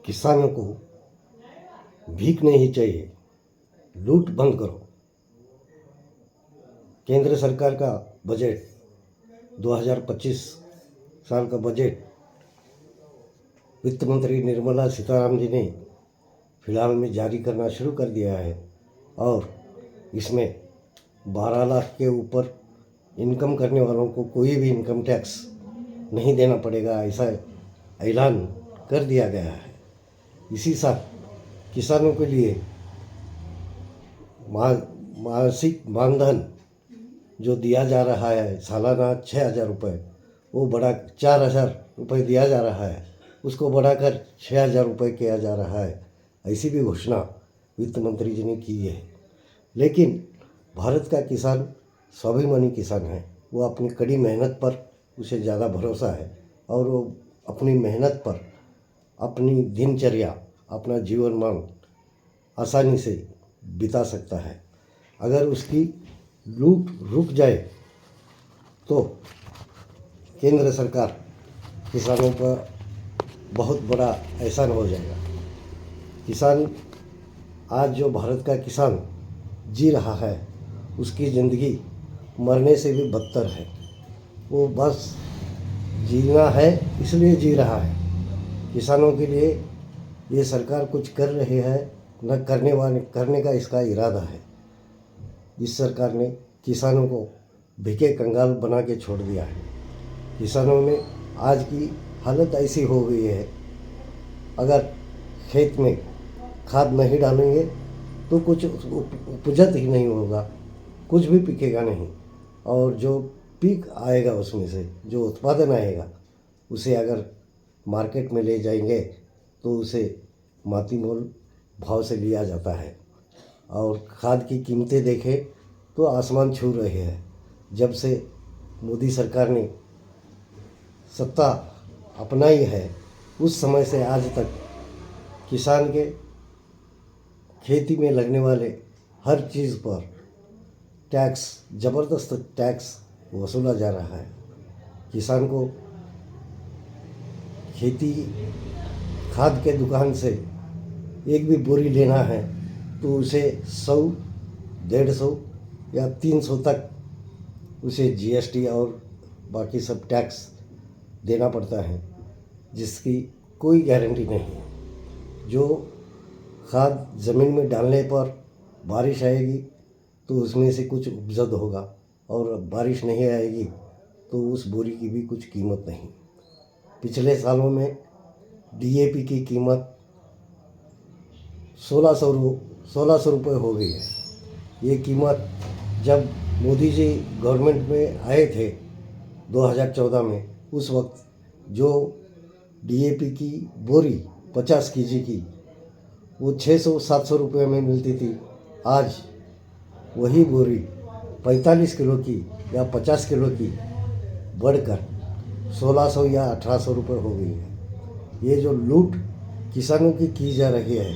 किसानों को भीख नहीं चाहिए, लूट बंद करो। केंद्र सरकार का बजट 2025 साल का बजट वित्त मंत्री निर्मला सीतारामन जी ने फिलहाल में जारी करना शुरू कर दिया है और इसमें 12 लाख के ऊपर इनकम करने वालों को कोई भी इनकम टैक्स नहीं देना पड़ेगा, ऐसा ऐलान कर दिया गया है। इसी साथ किसानों के लिए मासिक मानधन जो दिया जा रहा है सालाना 6,000 रुपये, वो बढ़ा 4,000 रुपये दिया जा रहा है, उसको बढ़ाकर 6,000 रुपये किया जा रहा है। ऐसी भी घोषणा वित्त मंत्री जी ने की है। लेकिन भारत का किसान स्वाभिमानी किसान है, वो अपनी कड़ी मेहनत पर उसे ज़्यादा भरोसा है और वो अपनी मेहनत पर अपनी दिनचर्या, अपना जीवनमान आसानी से बिता सकता है। अगर उसकी लूट रुक जाए तो केंद्र सरकार किसानों पर बहुत बड़ा एहसान हो जाएगा। किसान आज जो भारत का किसान जी रहा है, उसकी ज़िंदगी मरने से भी बदतर है। वो बस जीना है इसलिए जी रहा है। किसानों के लिए ये सरकार कुछ कर रही है, न करने का इसका इरादा है। इस सरकार ने किसानों को भिखे कंगाल बना के छोड़ दिया है। किसानों में आज की हालत ऐसी हो गई है, अगर खेत में खाद नहीं डालेंगे तो कुछ उपजत ही नहीं होगा, कुछ भी पिकेगा नहीं। और जो पीक आएगा उसमें से जो उत्पादन आएगा, उसे अगर मार्केट में ले जाएंगे तो उसे माती मोल भाव से लिया जाता है। और खाद की कीमतें देखें तो आसमान छू रहे हैं। जब से मोदी सरकार ने सत्ता अपनाई है, उस समय से आज तक किसान के खेती में लगने वाले हर चीज़ पर टैक्स, ज़बरदस्त टैक्स वसूला जा रहा है। किसान को खेती खाद के दुकान से एक भी बोरी लेना है तो उसे 100, 150 या 300 तक उसे जीएसटी और बाकी सब टैक्स देना पड़ता है, जिसकी कोई गारंटी नहीं है। जो खाद ज़मीन में डालने पर बारिश आएगी तो उसमें से कुछ उपजद होगा और बारिश नहीं आएगी तो उस बोरी की भी कुछ कीमत नहीं। पिछले सालों में डीएपी की कीमत 1600 रुपये हो गई है। ये कीमत जब मोदी जी गवर्नमेंट में आए थे 2014 में, उस वक्त जो डीएपी की बोरी 50 केजी की वो 600-700 रुपये में मिलती थी। आज वही बोरी 45 किलो की या 50 किलो की बढ़कर 1600 या 1800 रुपये हो गई है। ये जो लूट किसानों की जा रही है,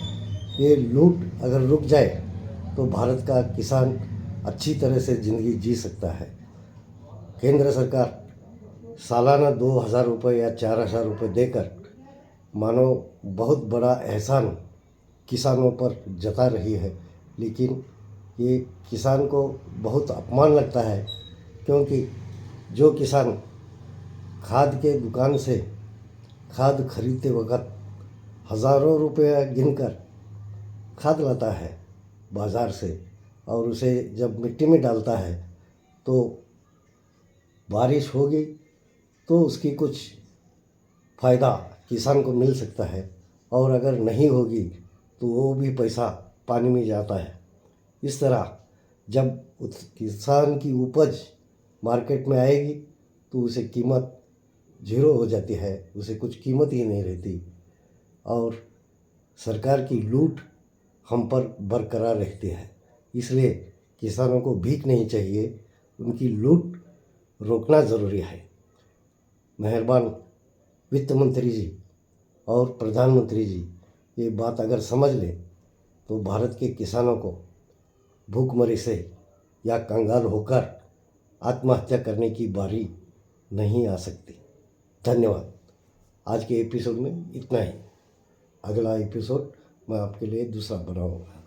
ये लूट अगर रुक जाए तो भारत का किसान अच्छी तरह से ज़िंदगी जी सकता है। केंद्र सरकार सालाना 2,000 रुपये या 4,000 रुपये देकर मानो बहुत बड़ा एहसान किसानों पर जता रही है, लेकिन ये किसान को बहुत अपमान लगता है, क्योंकि जो किसान खाद के दुकान से खाद खरीदते वक्त हज़ारों रुपये गिनकर खाद लाता है बाज़ार से और उसे जब मिट्टी में डालता है तो बारिश होगी तो उसकी कुछ फ़ायदा किसान को मिल सकता है, और अगर नहीं होगी तो वो भी पैसा पानी में जाता है। इस तरह जब किसान की उपज मार्केट में आएगी तो उसे कीमत ज़ीरो हो जाती है, उसे कुछ कीमत ही नहीं रहती और सरकार की लूट हम पर बरकरार रहती है। इसलिए किसानों को भीख नहीं चाहिए, उनकी लूट रोकना ज़रूरी है। मेहरबान वित्त मंत्री जी और प्रधानमंत्री जी ये बात अगर समझ लें तो भारत के किसानों को भूखमरी से या कंगाल होकर आत्महत्या करने की बारी नहीं आ सकती। धन्यवाद। आज के एपिसोड में इतना ही। अगला एपिसोड मैं आपके लिए दूसरा बनाऊँगा।